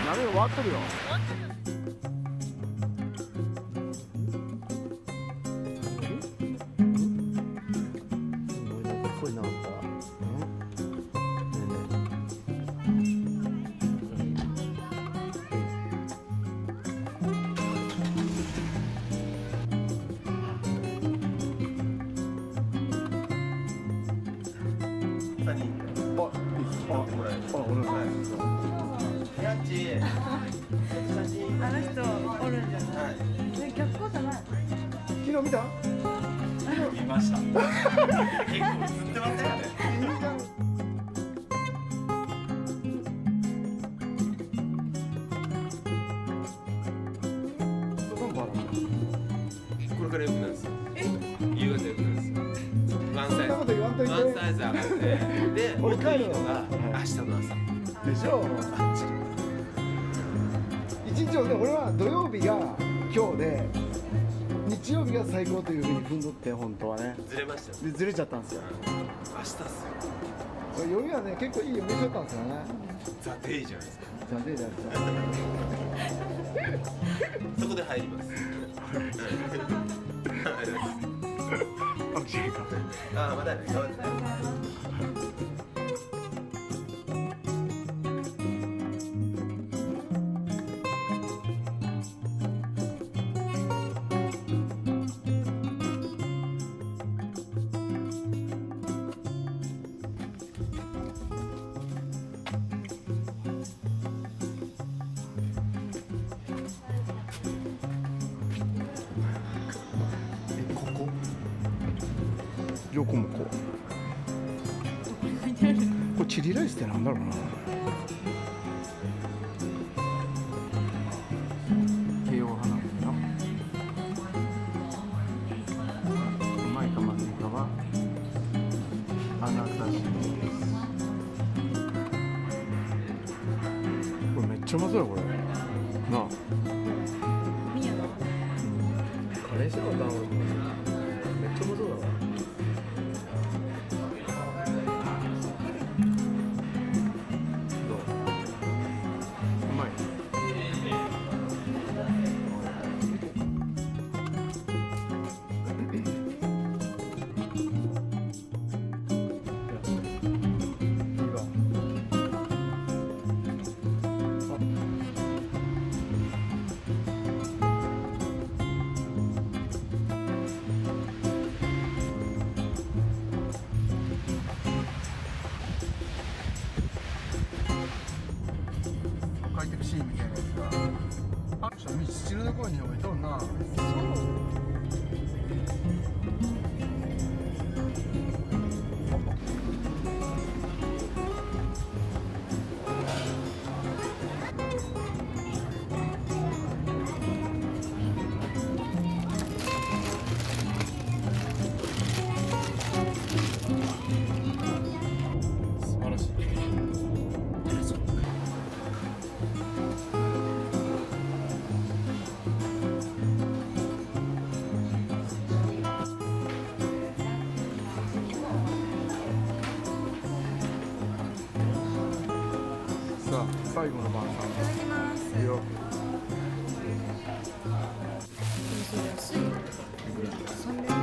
鍋終わっとるよ。これなんかあの人おるんじゃない？逆光じゃない？昨日見た？見ました。結構映ってません？これから良くなるんですよ。夕方良くなるんですよ。ワンサイズ上がって、で、もっといいのが明日の朝。でしょ。一日をね、俺は土曜日が今日で日曜日が最高というふうに踏んどって、本当はねずれましたよ。でずれちゃったんですよ。明日っすよ。読みはね結構いい読みしちゃったんですよね。ザ・デイじゃないですか。ザ・デイじゃないですか。そこで入ります。オッケーか。ああ、まだね。横もこう。これチリライスってなんだろうな。慶応花火のうまい玉ねぎはあなたしです。これめっちゃうまそうだこれ。なあ。宮野。カレーしようかな俺。めっちゃうまそうだわ。快適シーンみたいなやつがある人は道土のところに置いとるな。そう素晴らしい。最後の晩餐。いただきます。いいよ。安い。300円。